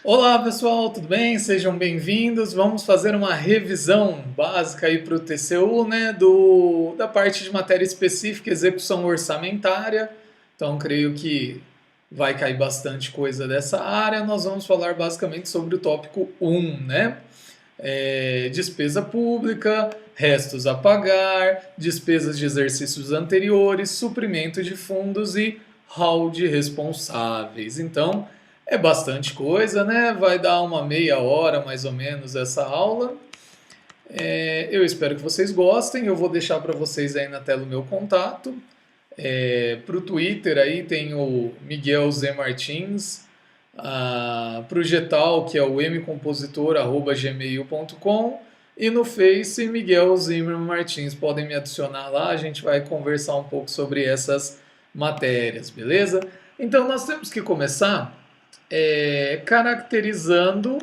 Olá pessoal, tudo bem? Sejam bem-vindos. Vamos fazer uma revisão básica aí para o TCU, né, da parte de matéria específica, execução orçamentária. Então, creio que vai cair bastante coisa dessa área. Nós vamos falar basicamente sobre o tópico 1, né? Despesa pública, restos a pagar, despesas de exercícios anteriores, suprimento de fundos e hall de responsáveis. Então, é bastante coisa, né? Vai dar uma meia hora mais ou menos essa aula. Eu espero que vocês gostem. Eu vou deixar para vocês aí na tela o meu contato. Para o Twitter aí tem o Miguel Z Martins. Para o Getal, que é o mcompositor@gmail.com. E no Face, Miguel Zimmermann Martins. Podem me adicionar lá, a gente vai conversar um pouco sobre essas matérias, beleza? Então nós temos que começar caracterizando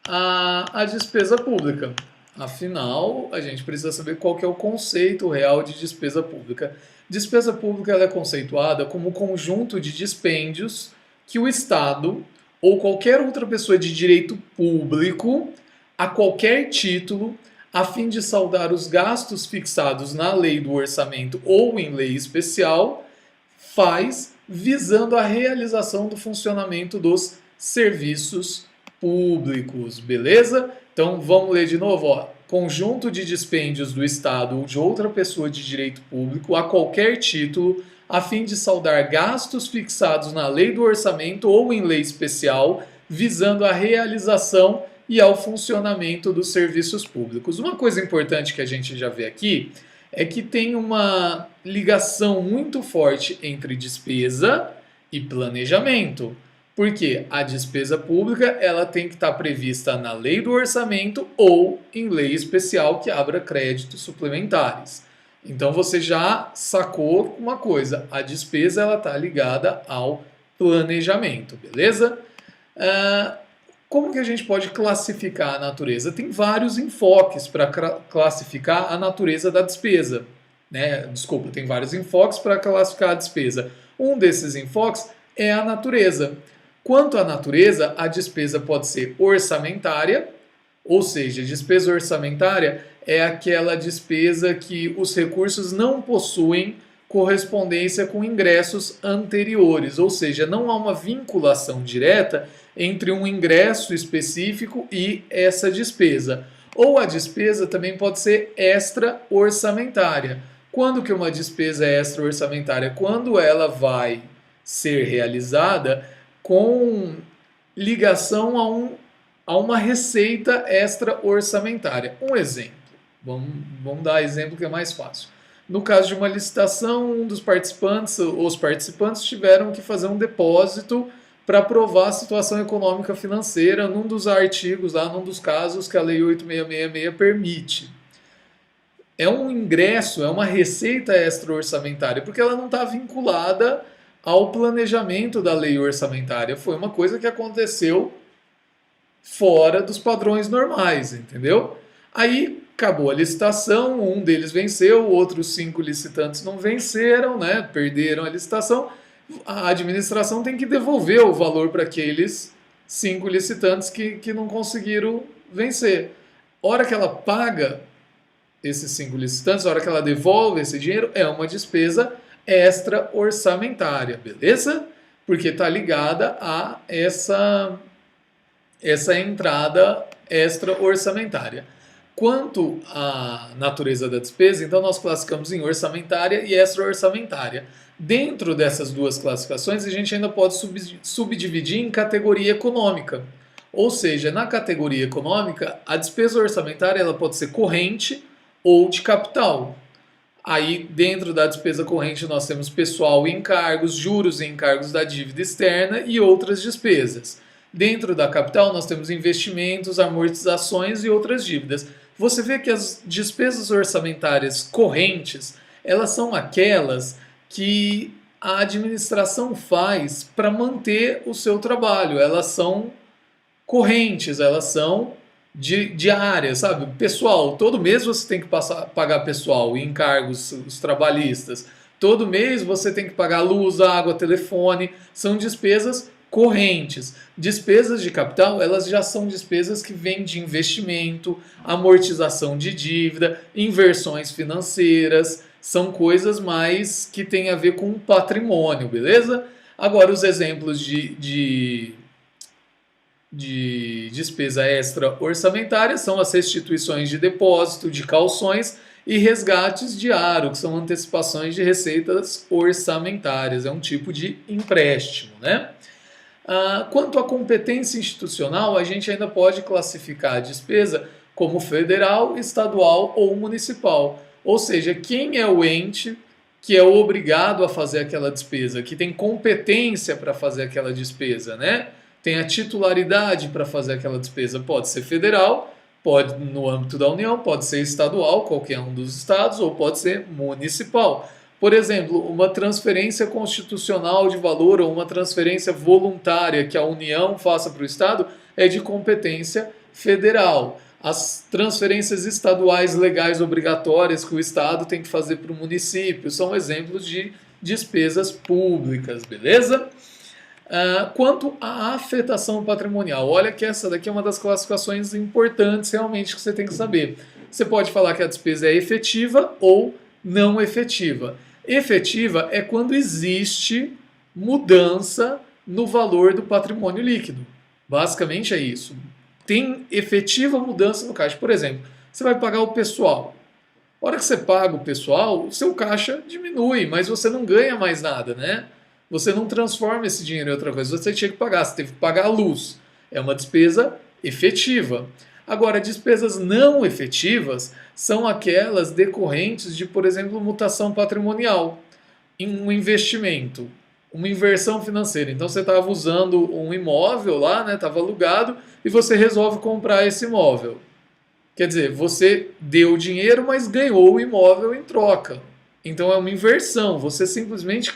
a despesa pública. Afinal, a gente precisa saber qual que é o conceito real de despesa pública. Despesa pública ela é conceituada como um conjunto de dispêndios que o Estado ou qualquer outra pessoa de direito público, a qualquer título, a fim de saldar os gastos fixados na lei do orçamento ou em lei especial, faz visando a realização do funcionamento dos serviços públicos, beleza? Então vamos ler de novo, ó. Conjunto de dispêndios do Estado ou de outra pessoa de direito público a qualquer título, a fim de saldar gastos fixados na lei do orçamento ou em lei especial, visando a realização e ao funcionamento dos serviços públicos. Uma coisa importante que a gente já vê aqui é que tem uma ligação muito forte entre despesa e planejamento. Porque a despesa pública ela tem que estar prevista na lei do orçamento ou em lei especial que abra créditos suplementares. Então você já sacou uma coisa, a despesa ela está ligada ao planejamento, beleza? Como que a gente pode classificar a natureza? Tem vários enfoques para classificar a natureza da despesa. Desculpa, tem vários enfoques para classificar a despesa. Um desses enfoques é a natureza. Quanto à natureza, a despesa pode ser orçamentária, ou seja, despesa orçamentária é aquela despesa que os recursos não possuem correspondência com ingressos anteriores, ou seja, não há uma vinculação direta entre um ingresso específico e essa despesa. Ou a despesa também pode ser extra-orçamentária. Quando que uma despesa é extra-orçamentária? Quando ela vai ser realizada com ligação a uma receita extra-orçamentária. Um exemplo. Vamos dar exemplo que é mais fácil. No caso de uma licitação, os participantes tiveram que fazer um depósito para provar a situação econômica financeira num dos artigos, lá num dos casos que a Lei 8666 permite. É um ingresso, é uma receita extra-orçamentária, porque ela não está vinculada ao planejamento da lei orçamentária. Foi uma coisa que aconteceu fora dos padrões normais, entendeu? Aí acabou a licitação, um deles venceu, outros 5 licitantes não venceram, né? Perderam a licitação. A administração tem que devolver o valor para aqueles 5 licitantes que não conseguiram vencer. A hora que ela paga esses 5 licitantes, a hora que ela devolve esse dinheiro, é uma despesa extra-orçamentária, beleza? Porque está ligada a essa entrada extra-orçamentária. Quanto à natureza da despesa, então nós classificamos em orçamentária e extra-orçamentária. Dentro dessas duas classificações, a gente ainda pode subdividir em categoria econômica. Ou seja, na categoria econômica, a despesa orçamentária ela pode ser corrente ou de capital. Aí, dentro da despesa corrente, nós temos pessoal e encargos, juros e encargos da dívida externa e outras despesas. Dentro da capital, nós temos investimentos, amortizações e outras dívidas. Você vê que as despesas orçamentárias correntes, elas são aquelas que a administração faz para manter o seu trabalho. Elas são correntes, elas são diárias, sabe? Pessoal, todo mês você tem que pagar pessoal e encargos, os trabalhistas. Todo mês você tem que pagar luz, água, telefone. São despesas correntes. Despesas de capital, elas já são despesas que vêm de investimento, amortização de dívida, inversões financeiras, são coisas mais que têm a ver com patrimônio, beleza? Agora, os exemplos de despesa extra orçamentária são as restituições de depósito, de calções e resgates de aro, que são antecipações de receitas orçamentárias, é um tipo de empréstimo, né? Quanto à competência institucional, a gente ainda pode classificar a despesa como federal, estadual ou municipal. Ou seja, quem é o ente que é obrigado a fazer aquela despesa, que tem competência para fazer aquela despesa, né? Tem a titularidade para fazer aquela despesa. Pode ser federal, pode no âmbito da União, pode ser estadual, qualquer um dos estados, ou pode ser municipal. Por exemplo, uma transferência constitucional de valor ou uma transferência voluntária que a União faça para o Estado é de competência federal. As transferências estaduais legais obrigatórias que o Estado tem que fazer para o município são exemplos de despesas públicas, beleza? Quanto à afetação patrimonial, olha que essa daqui é uma das classificações importantes realmente que você tem que saber. Você pode falar que a despesa é efetiva ou não efetiva. Efetiva é quando existe mudança no valor do patrimônio líquido. Basicamente é isso. Tem efetiva mudança no caixa. Por exemplo, você vai pagar o pessoal. A hora que você paga o pessoal, o seu caixa diminui, mas você não ganha mais nada, né? Você não transforma esse dinheiro em outra coisa. Você tinha que pagar, você teve que pagar a luz. É uma despesa efetiva. Agora, despesas não efetivas são aquelas decorrentes de, por exemplo, mutação patrimonial, em um investimento, uma inversão financeira. Então, você estava usando um imóvel lá, né, estava alugado, e você resolve comprar esse imóvel. Quer dizer, você deu dinheiro, mas ganhou o imóvel em troca. Então, é uma inversão. Você simplesmente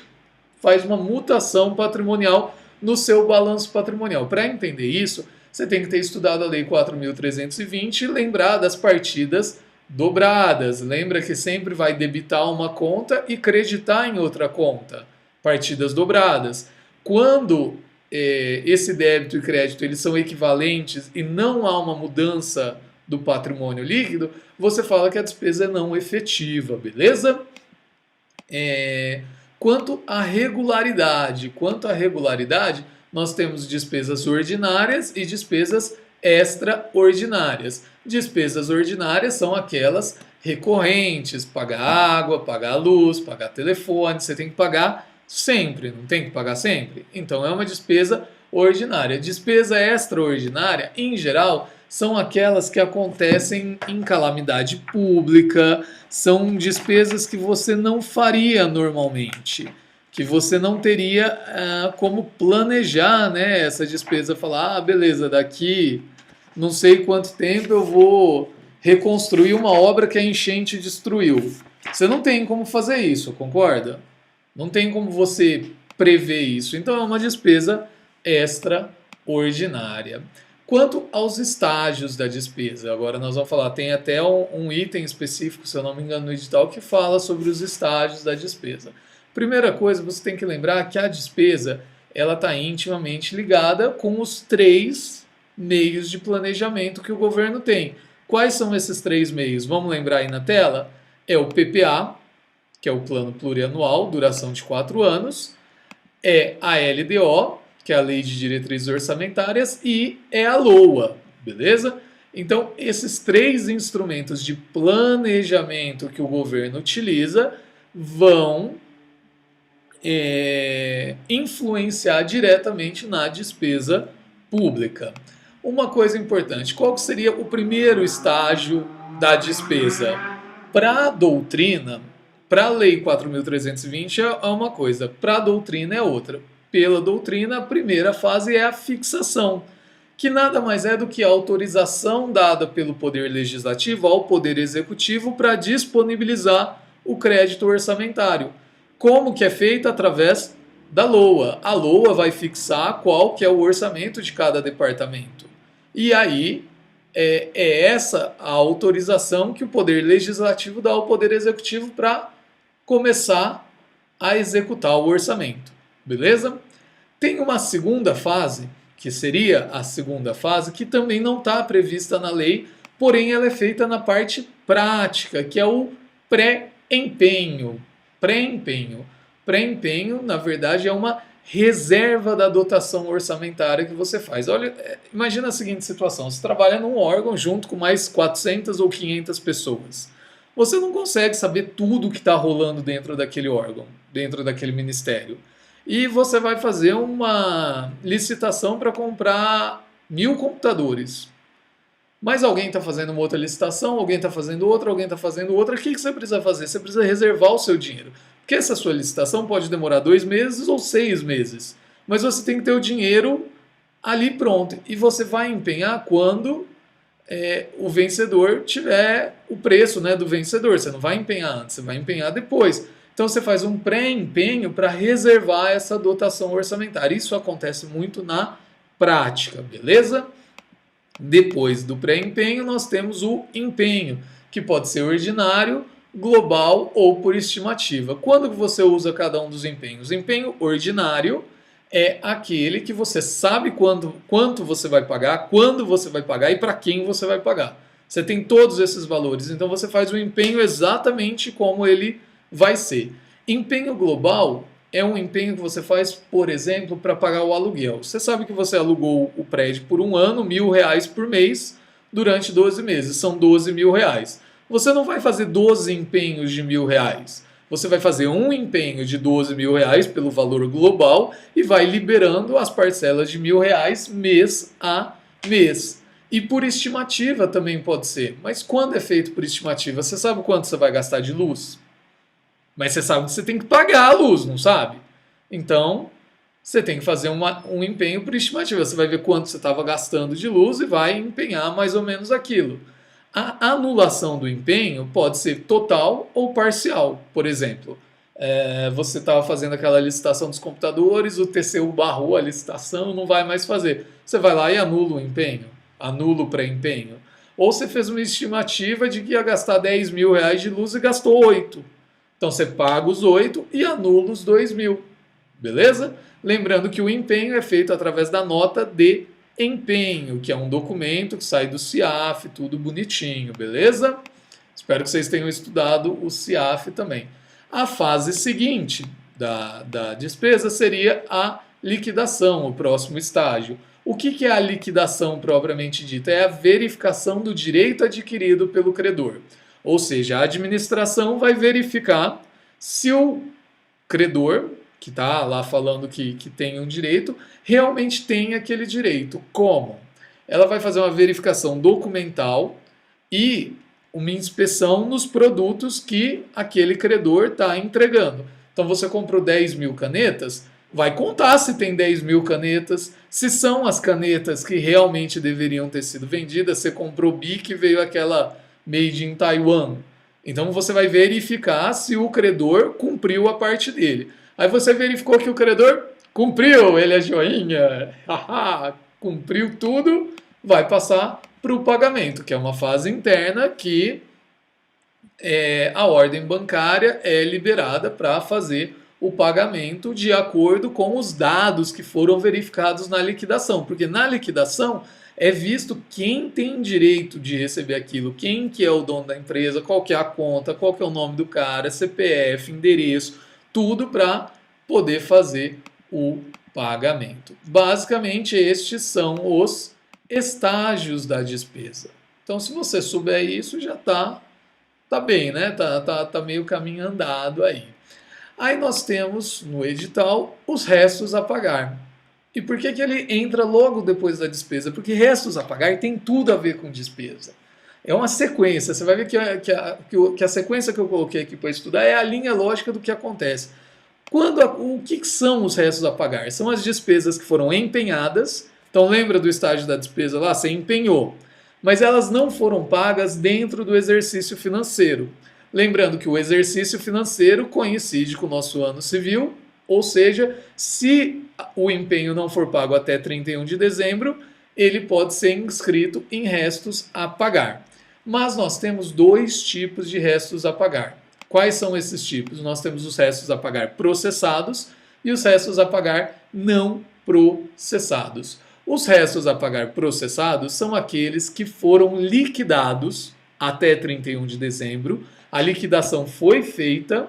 faz uma mutação patrimonial no seu balanço patrimonial. Para entender isso, você tem que ter estudado a Lei 4.320 e lembrar das partidas dobradas. Lembra que sempre vai debitar uma conta e creditar em outra conta. Partidas dobradas. Quando esse débito e crédito eles são equivalentes e não há uma mudança do patrimônio líquido, você fala que a despesa é não efetiva, beleza? Quanto à regularidade, nós temos despesas ordinárias e despesas extraordinárias. Despesas ordinárias são aquelas recorrentes, pagar água, pagar luz, pagar telefone, você tem que pagar sempre, não tem que pagar sempre? Então é uma despesa ordinária. Despesa extraordinária, em geral, são aquelas que acontecem em calamidade pública, são despesas que você não faria normalmente, que você não teria como planejar, né, essa despesa, falar, beleza, daqui não sei quanto tempo eu vou reconstruir uma obra que a enchente destruiu. Você não tem como fazer isso, concorda? Não tem como você prever isso. Então é uma despesa extraordinária. Quanto aos estágios da despesa, agora nós vamos falar, tem até um item específico, se eu não me engano, no edital, que fala sobre os estágios da despesa. Primeira coisa, você tem que lembrar que a despesa ela está intimamente ligada com os 3 meios de planejamento que o governo tem. Quais são esses 3 meios? Vamos lembrar aí na tela? É o PPA, que é o Plano Plurianual, duração de 4 anos, é a LDO, que é a Lei de Diretrizes Orçamentárias, e é a LOA, beleza? Então, esses 3 instrumentos de planejamento que o governo utiliza vão influenciar diretamente na despesa pública. Uma coisa importante, qual seria o primeiro estágio da despesa? Para a doutrina, para a Lei 4.320 é uma coisa, para a doutrina é outra. Pela doutrina, a primeira fase é a fixação, que nada mais é do que a autorização dada pelo Poder Legislativo ao Poder Executivo para disponibilizar o crédito orçamentário. Como que é feito? Através da LOA. A LOA vai fixar qual que é o orçamento de cada departamento. E aí é essa a autorização que o Poder Legislativo dá ao Poder Executivo para começar a executar o orçamento. Beleza? Tem uma segunda fase, que seria a segunda fase, que também não está prevista na lei, porém ela é feita na parte prática, que é o pré-empenho. Pré-empenho. Pré-empenho, na verdade, é uma reserva da dotação orçamentária que você faz. Olha, imagina a seguinte situação: você trabalha num órgão junto com mais 400 ou 500 pessoas. Você não consegue saber tudo que está rolando dentro daquele órgão, dentro daquele ministério. E você vai fazer uma licitação para comprar 1000 computadores. Mas alguém está fazendo uma outra licitação, alguém está fazendo outra, alguém está fazendo outra. O que você precisa fazer? Você precisa reservar o seu dinheiro. Porque essa sua licitação pode demorar 2 meses ou 6 meses. Mas você tem que ter o dinheiro ali pronto. E você vai empenhar quando o vencedor tiver o preço, né, do vencedor. Você não vai empenhar antes, você vai empenhar depois. Então você faz um pré-empenho para reservar essa dotação orçamentária. Isso acontece muito na prática, beleza? Depois do pré-empenho, nós temos o empenho, que pode ser ordinário, global ou por estimativa. Quando você usa cada um dos empenhos? Empenho ordinário é aquele que você sabe quanto você vai pagar, quando você vai pagar e para quem você vai pagar. Você tem todos esses valores, então você faz o empenho exatamente como ele vai ser. Empenho global é um empenho que você faz, por exemplo, para pagar o aluguel. Você sabe que você alugou o prédio por um ano, R$1.000 por mês, durante 12 meses. São R$12.000. Você não vai fazer 12 empenhos de R$1.000. Você vai fazer um empenho de R$12.000 pelo valor global e vai liberando as parcelas de R$1.000 mês a mês. E por estimativa também pode ser. Mas quando é feito por estimativa, você sabe quanto você vai gastar de luz? Mas você sabe que você tem que pagar a luz, não sabe? Então, você tem que fazer um empenho por estimativa. Você vai ver quanto você estava gastando de luz e vai empenhar mais ou menos aquilo. A anulação do empenho pode ser total ou parcial. Por exemplo, você estava fazendo aquela licitação dos computadores, o TCU barrou a licitação, não vai mais fazer. Você vai lá e anula o empenho, anula o pré-empenho. Ou você fez uma estimativa de que ia gastar R$10.000 de luz e gastou 8. Então você paga os 8 e anula os 2.000, beleza? Lembrando que o empenho é feito através da nota de empenho, que é um documento que sai do CIAF, tudo bonitinho, beleza? Espero que vocês tenham estudado o CIAF também. A fase seguinte da despesa seria a liquidação, o próximo estágio. O que é a liquidação propriamente dita? É a verificação do direito adquirido pelo credor. Ou seja, a administração vai verificar se o credor, que está lá falando que tem um direito, realmente tem aquele direito. Como? Ela vai fazer uma verificação documental e uma inspeção nos produtos que aquele credor está entregando. Então você comprou 10.000 canetas, vai contar se tem 10.000 canetas, se são as canetas que realmente deveriam ter sido vendidas. Você comprou Bic e veio aquela made in Taiwan. Então você vai verificar se o credor cumpriu a parte dele. Aí você verificou que o credor cumpriu, ele é joinha, cumpriu tudo, vai passar para o pagamento, que é uma fase interna que a ordem bancária é liberada para fazer o pagamento de acordo com os dados que foram verificados na liquidação. Porque na liquidação é visto quem tem direito de receber aquilo, quem que é o dono da empresa, qual que é a conta, qual que é o nome do cara, CPF, endereço, tudo para poder fazer o pagamento. Basicamente, estes são os estágios da despesa. Então, se você souber isso, já tá bem, né? Tá meio caminho andado aí. Aí nós temos no edital os restos a pagar. E por que ele entra logo depois da despesa? Porque restos a pagar tem tudo a ver com despesa. É uma sequência. Você vai ver que a sequência que eu coloquei aqui para estudar é a linha lógica do que acontece. O que são os restos a pagar? São as despesas que foram empenhadas. Então lembra do estágio da despesa lá? Você empenhou. Mas elas não foram pagas dentro do exercício financeiro. Lembrando que o exercício financeiro coincide com o nosso ano civil, ou seja, se o empenho não for pago até 31 de dezembro, ele pode ser inscrito em restos a pagar. Mas nós temos 2 tipos de restos a pagar. Quais são esses tipos? Nós temos os restos a pagar processados. e os restos a pagar não processados. Os restos a pagar processados são aqueles que foram liquidados até 31 de dezembro. A liquidação foi feita,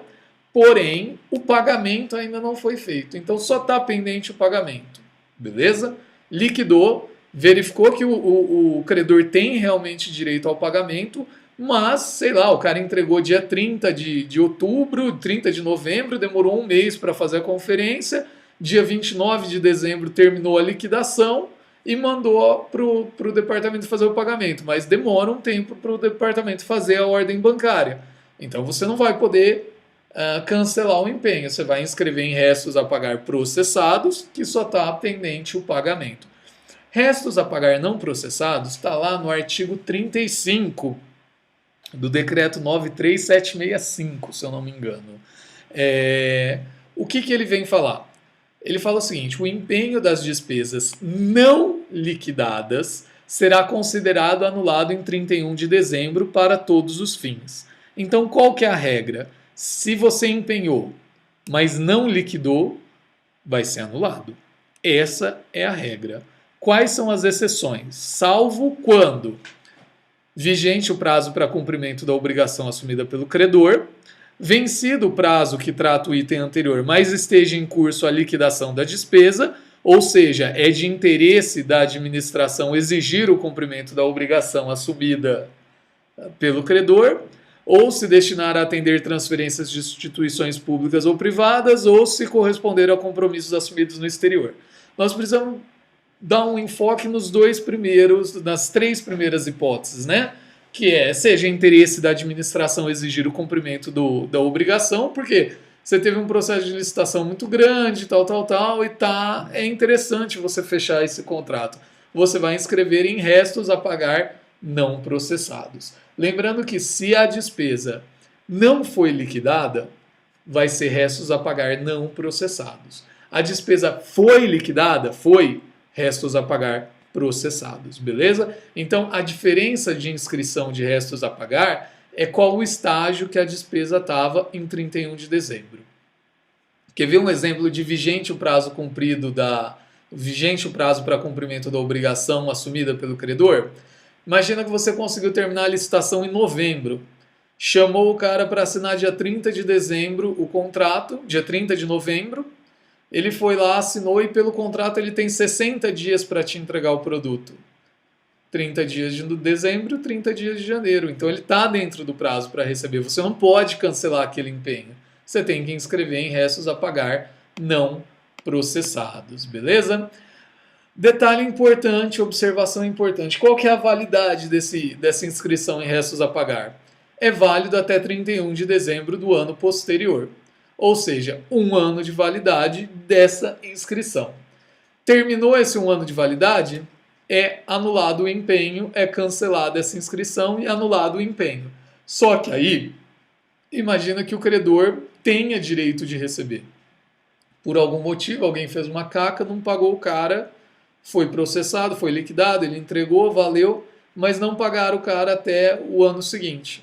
porém o pagamento ainda não foi feito. Então só está pendente o pagamento. Beleza? Liquidou, verificou que o credor tem realmente direito ao pagamento, mas, sei lá, o cara entregou dia 30 de outubro, 30 de novembro, demorou um mês para fazer a conferência, dia 29 de dezembro terminou a liquidação e mandou para o departamento fazer o pagamento, mas demora um tempo para o departamento fazer a ordem bancária. Então você não vai poder cancelar o empenho, você vai inscrever em restos a pagar processados, que só está pendente o pagamento. Restos a pagar não processados está lá no artigo 35 do decreto 93765, se eu não me engano. O que ele vem falar? Ele fala o seguinte: o empenho das despesas não liquidadas será considerado anulado em 31 de dezembro para todos os fins. Então, qual que é a regra? Se você empenhou, mas não liquidou, vai ser anulado. Essa é a regra. Quais são as exceções? Salvo quando vigente o prazo para cumprimento da obrigação assumida pelo credor, vencido o prazo que trata o item anterior, mas esteja em curso a liquidação da despesa, ou seja, é de interesse da administração exigir o cumprimento da obrigação assumida pelo credor, ou se destinar a atender transferências de instituições públicas ou privadas, ou se corresponder a compromissos assumidos no exterior. Nós precisamos dar um enfoque nas três primeiras hipóteses, né? Que seja interesse da administração exigir o cumprimento da obrigação, porque você teve um processo de licitação muito grande, e é interessante você fechar esse contrato. Você vai inscrever em restos a pagar não processados. Lembrando que se a despesa não foi liquidada, vai ser restos a pagar não processados. A despesa foi liquidada? Foi restos a pagar processados, beleza? Então, a diferença de inscrição de restos a pagar é qual o estágio que a despesa estava em 31 de dezembro. Quer ver um exemplo de vigente o prazo para cumprimento da obrigação assumida pelo credor? Imagina que você conseguiu terminar a licitação em novembro. Chamou o cara para assinar dia 30 de dezembro o contrato, dia 30 de novembro. Ele foi lá, assinou e pelo contrato ele tem 60 dias para te entregar o produto. 30 dias de dezembro, 30 dias de janeiro. Então ele está dentro do prazo para receber. Você não pode cancelar aquele empenho. Você tem que inscrever em restos a pagar não processados, beleza? Detalhe importante, observação importante. Qual que é a validade dessa inscrição em restos a pagar? É válido até 31 de dezembro do ano posterior. Ou seja, 1 ano de validade dessa inscrição. Terminou esse 1 ano de validade, é anulado o empenho, é cancelada essa inscrição e anulado o empenho. Só que aí, imagina que o credor tenha direito de receber. Por algum motivo, alguém fez uma caca, não pagou o cara, foi processado, foi liquidado, ele entregou, valeu, mas não pagaram o cara até o ano seguinte.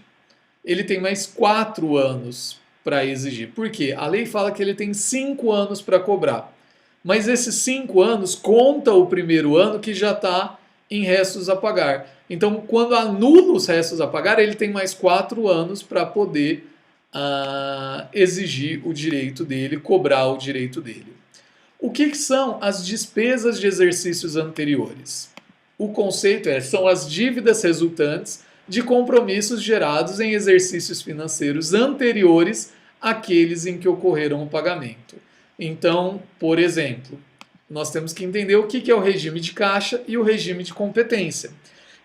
Ele tem mais 4 anos para exigir. Por quê? A lei fala que ele tem 5 anos para cobrar. Mas esses 5 anos conta o primeiro ano que já está em restos a pagar. Então, quando anula os restos a pagar, ele tem mais 4 anos para poder exigir o direito dele, cobrar o direito dele. O que são as despesas de exercícios anteriores? O conceito são as dívidas resultantes de compromissos gerados em exercícios financeiros anteriores àqueles em que ocorreram o pagamento. Então, por exemplo, nós temos que entender o que é o regime de caixa e o regime de competência.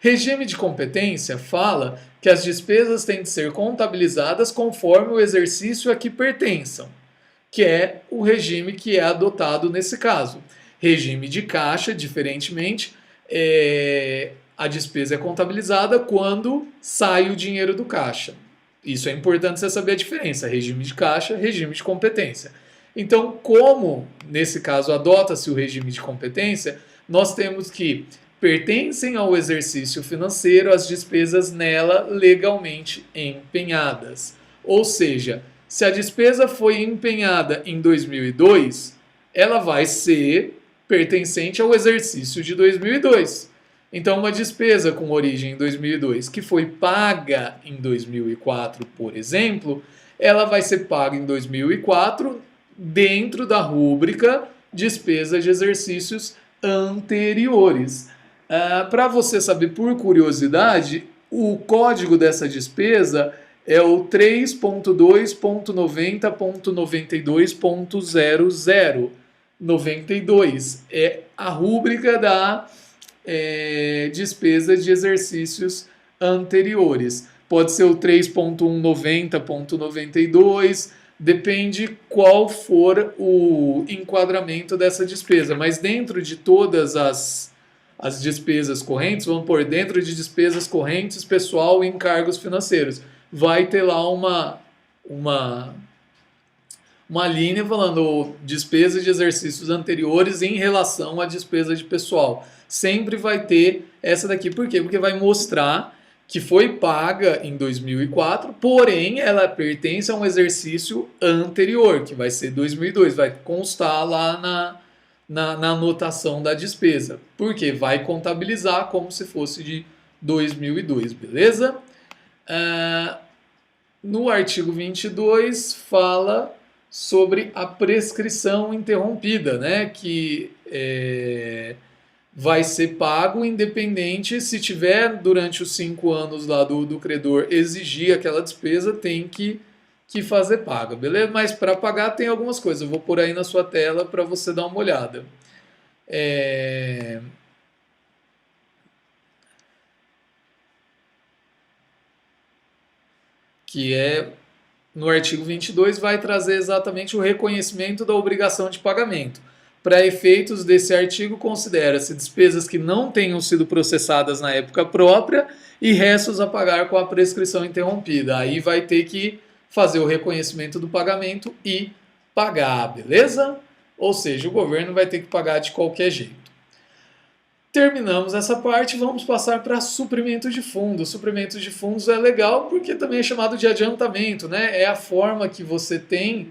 Regime de competência fala que as despesas têm de ser contabilizadas conforme o exercício a que pertençam, que é o regime que é adotado nesse caso. Regime de caixa, diferentemente, a despesa é contabilizada quando sai o dinheiro do caixa. Isso é importante você saber a diferença, regime de caixa, regime de competência. Então, como nesse caso adota-se o regime de competência, nós temos que pertencem ao exercício financeiro as despesas nela legalmente empenhadas. Ou seja, Se a despesa foi empenhada em 2002, ela vai ser pertencente ao exercício de 2002. Então, uma despesa com origem em 2002 que foi paga em 2004, por exemplo, ela vai ser paga em 2004 dentro da rúbrica despesa de exercícios anteriores. Para você saber por curiosidade, o código dessa despesa é o 3.2.90.92.00. 92 é a rúbrica da despesa de exercícios anteriores. Pode ser o 3.190.92, depende qual for o enquadramento dessa despesa, mas dentro de todas as despesas correntes, vamos pôr dentro de despesas correntes, pessoal e encargos financeiros, vai ter lá uma linha falando despesa de exercícios anteriores em relação à despesa de pessoal. Sempre vai ter essa daqui. Por quê? Porque vai mostrar que foi paga em 2004, porém ela pertence a um exercício anterior, que vai ser 2002. Vai constar lá na anotação da despesa. Por quê? Vai contabilizar como se fosse de 2002, beleza? No artigo 22 fala sobre a prescrição interrompida, né? Que vai ser pago independente se tiver durante os 5 anos lá do credor exigir aquela despesa, tem que fazer paga, beleza? Mas para pagar tem algumas coisas, eu vou pôr aí na sua tela para você dar uma olhada. Que no artigo 22 vai trazer exatamente o reconhecimento da obrigação de pagamento. Para efeitos desse artigo, considera-se despesas que não tenham sido processadas na época própria e restos a pagar com a prescrição interrompida. Aí vai ter que fazer o reconhecimento do pagamento e pagar, beleza? Ou seja, o governo vai ter que pagar de qualquer jeito. Terminamos essa parte, vamos passar para suprimento de fundos. Suprimento de fundos é legal porque também é chamado de adiantamento, né? É a forma que você tem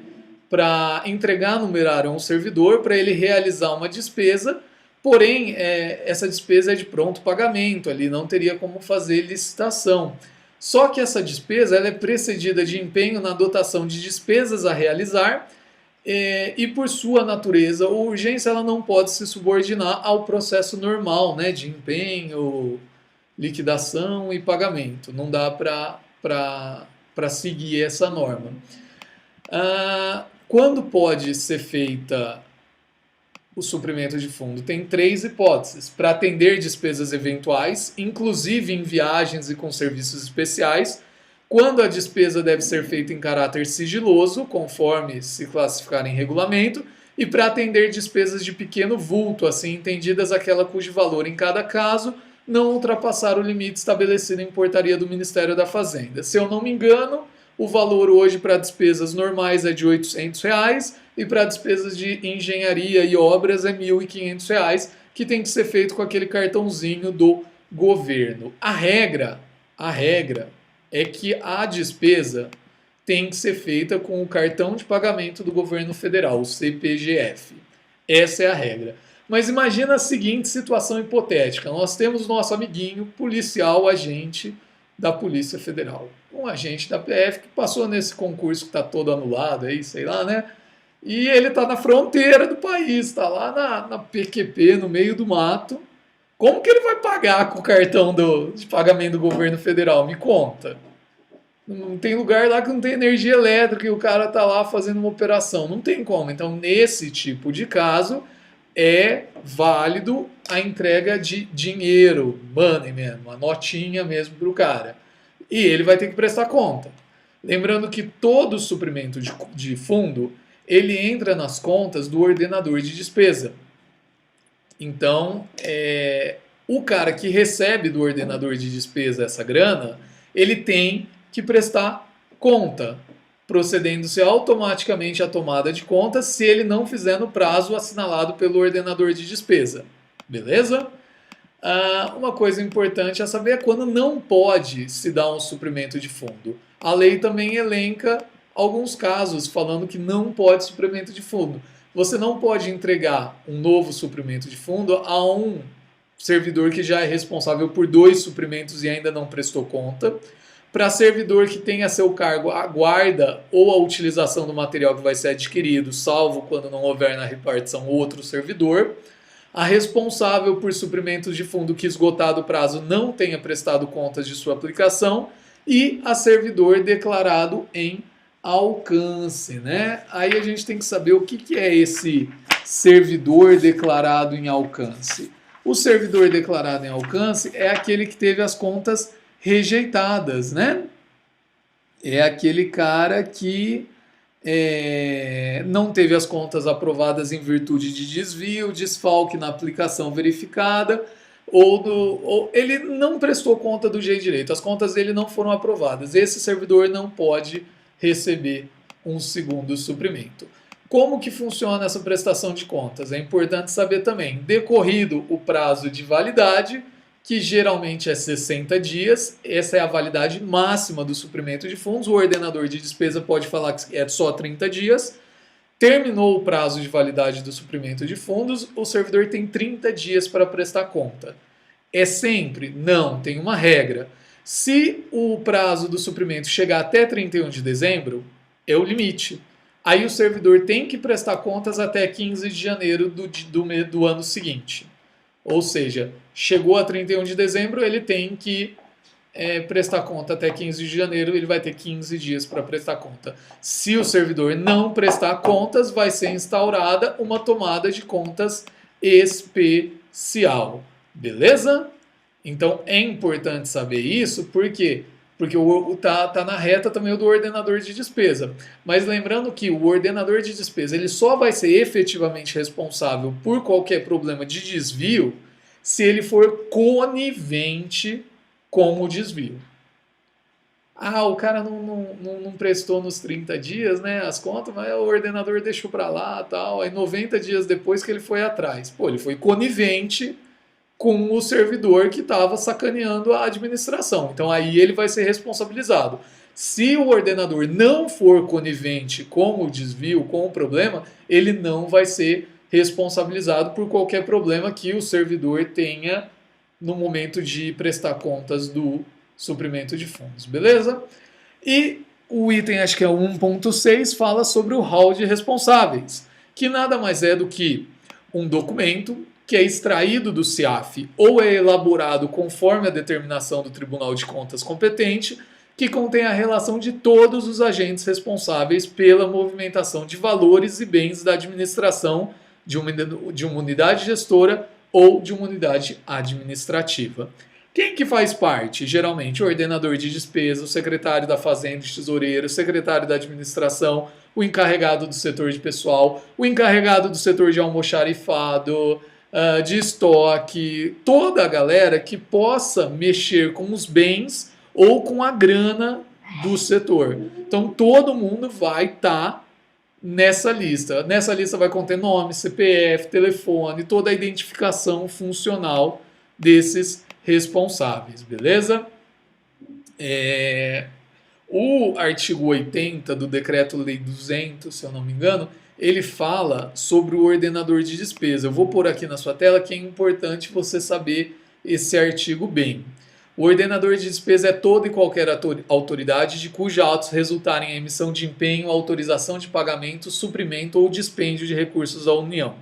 para entregar numerário a um servidor para ele realizar uma despesa, porém essa despesa é de pronto pagamento, ali não teria como fazer licitação. Só que essa despesa ela é precedida de empenho na dotação de despesas a realizar e por sua natureza ou urgência ela não pode se subordinar ao processo normal, né, de empenho, liquidação e pagamento. Não dá para seguir essa norma. Quando pode ser feita o suprimento de fundo? Tem 3 hipóteses. Para atender despesas eventuais, inclusive em viagens e com serviços especiais, quando a despesa deve ser feita em caráter sigiloso, conforme se classificar em regulamento, e para atender despesas de pequeno vulto, assim entendidas aquela cujo valor em cada caso não ultrapassar o limite estabelecido em portaria do Ministério da Fazenda. Se eu não me engano, o valor hoje para despesas normais é de R$ 800 e para despesas de engenharia e obras é R$ 1.500, que tem que ser feito com aquele cartãozinho do governo. A regra é que a despesa tem que ser feita com o cartão de pagamento do governo federal, o CPGF. Essa é a regra. Mas imagina a seguinte situação hipotética. Nós temos nosso amiguinho policial, agente da Polícia Federal. Um agente da PF que passou nesse concurso que está todo anulado aí, sei lá, né? E ele está na fronteira do país, está lá na PQP, no meio do mato. Como que ele vai pagar com o cartão de pagamento do governo federal? Me conta. Não tem lugar lá que não tem energia elétrica e o cara está lá fazendo uma operação. Não tem como. Então, nesse tipo de caso, é válido a entrega de dinheiro, money mesmo, a notinha mesmo para o cara. E ele vai ter que prestar conta. Lembrando que todo suprimento de fundo, ele entra nas contas do ordenador de despesa. Então, o cara que recebe do ordenador de despesa essa grana, ele tem que prestar conta, procedendo-se automaticamente à tomada de conta se ele não fizer no prazo assinalado pelo ordenador de despesa. Beleza? Uma coisa importante a saber é quando não pode se dar um suprimento de fundo. A lei também elenca alguns casos falando que não pode suprimento de fundo. Você não pode entregar um novo suprimento de fundo a um servidor que já é responsável por 2 suprimentos e ainda não prestou conta. Para servidor que tem a seu cargo a guarda ou a utilização do material que vai ser adquirido, salvo quando não houver na repartição outro servidor. A responsável por suprimentos de fundo que, esgotado o prazo, não tenha prestado contas de sua aplicação. E a servidor declarado em alcance, né? Aí a gente tem que saber o que é esse servidor declarado em alcance. O servidor declarado em alcance é aquele que teve as contas rejeitadas, né? É aquele cara que não teve as contas aprovadas em virtude de desvio, desfalque na aplicação verificada, ou ele não prestou conta do jeito direito, as contas dele não foram aprovadas. Esse servidor não pode receber um segundo suprimento. Como que funciona essa prestação de contas? É importante saber também. Decorrido o prazo de validade, que geralmente é 60 dias, essa é a validade máxima do suprimento de fundos. O ordenador de despesa pode falar que é só 30 dias. Terminou o prazo de validade do suprimento de fundos, o servidor tem 30 dias para prestar conta. É sempre? Não, tem uma regra. Se o prazo do suprimento chegar até 31 de dezembro, é o limite. Aí o servidor tem que prestar contas até 15 de janeiro do ano seguinte. Ou seja, chegou a 31 de dezembro, ele tem que prestar conta até 15 de janeiro, ele vai ter 15 dias para prestar conta. Se o servidor não prestar contas, vai ser instaurada uma tomada de contas especial. Beleza? Então é importante saber isso, por quê? Porque tá na reta também o do ordenador de despesa. Mas lembrando que o ordenador de despesa ele só vai ser efetivamente responsável por qualquer problema de desvio se ele for conivente com o desvio. Ah, o cara não prestou nos 30 dias, né, as contas, mas o ordenador deixou para lá, tal. Aí 90 dias depois que ele foi atrás. Pô, ele foi conivente com o servidor que estava sacaneando a administração. Então aí ele vai ser responsabilizado. Se o ordenador não for conivente com o desvio, com o problema, ele não vai ser responsabilizado por qualquer problema que o servidor tenha no momento de prestar contas do suprimento de fundos, beleza? E o item, acho que é o 1.6, fala sobre o hall de responsáveis, que nada mais é do que um documento que é extraído do CIAF ou é elaborado conforme a determinação do Tribunal de Contas competente, que contém a relação de todos os agentes responsáveis pela movimentação de valores e bens da administração de uma unidade gestora ou de uma unidade administrativa. Quem que faz parte? Geralmente o ordenador de despesa, o secretário da Fazenda e Tesoureiro, o secretário da administração, o encarregado do setor de pessoal, o encarregado do setor de almoxarifado, de estoque, toda a galera que possa mexer com os bens ou com a grana do setor. Então todo mundo vai estar nessa lista. Nessa lista vai conter nome, CPF, telefone, toda a identificação funcional desses responsáveis, beleza? O artigo 80 do Decreto-Lei 200, se eu não me engano, ele fala sobre o ordenador de despesa. Eu vou pôr aqui na sua tela que é importante você saber esse artigo bem. O ordenador de despesa é toda e qualquer autoridade de cujos atos resultarem em emissão de empenho, autorização de pagamento, suprimento ou dispêndio de recursos à União.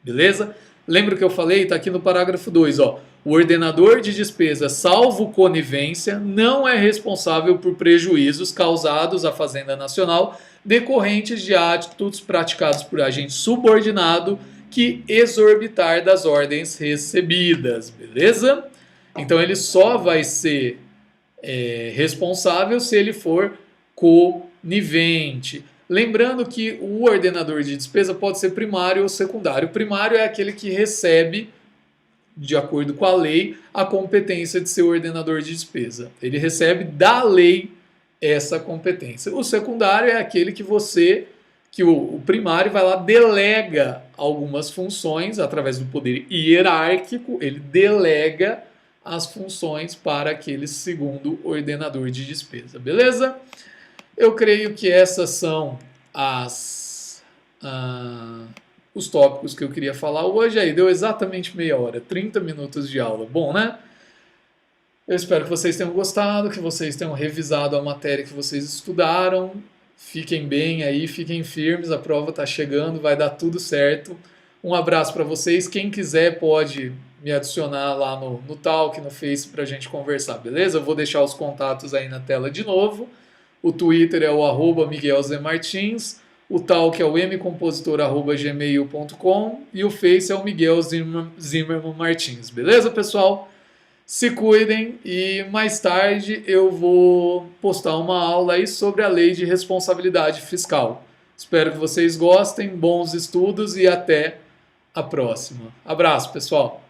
Beleza? Lembra o que eu falei? Está aqui no parágrafo 2. Ó. O ordenador de despesa, salvo conivência, não é responsável por prejuízos causados à Fazenda Nacional decorrentes de atos praticados por agente subordinado que exorbitar das ordens recebidas. Beleza? Então ele só vai ser responsável se ele for conivente. Lembrando que o ordenador de despesa pode ser primário ou secundário. O primário é aquele que recebe, de acordo com a lei, a competência de ser ordenador de despesa. Ele recebe da lei essa competência. O secundário é aquele que o primário vai lá, delega algumas funções através do poder hierárquico, ele delega as funções para aquele segundo ordenador de despesa, beleza? Eu creio que essas são as, os tópicos que eu queria falar hoje. Aí deu exatamente meia hora, 30 minutos de aula. Bom, né? Eu espero que vocês tenham gostado, que vocês tenham revisado a matéria que vocês estudaram. Fiquem bem aí, fiquem firmes, a prova está chegando, vai dar tudo certo. Um abraço para vocês. Quem quiser pode me adicionar lá no Talk, no Face, para a gente conversar, beleza? Eu vou deixar os contatos aí na tela de novo. O Twitter é o @MiguelZMartins, o Talk é o mcompositor@gmail.com e o Face é o Miguel Zimmermann Martins, beleza, pessoal? Se cuidem e mais tarde eu vou postar uma aula aí sobre a lei de responsabilidade fiscal. Espero que vocês gostem, bons estudos e até a próxima. Abraço, pessoal!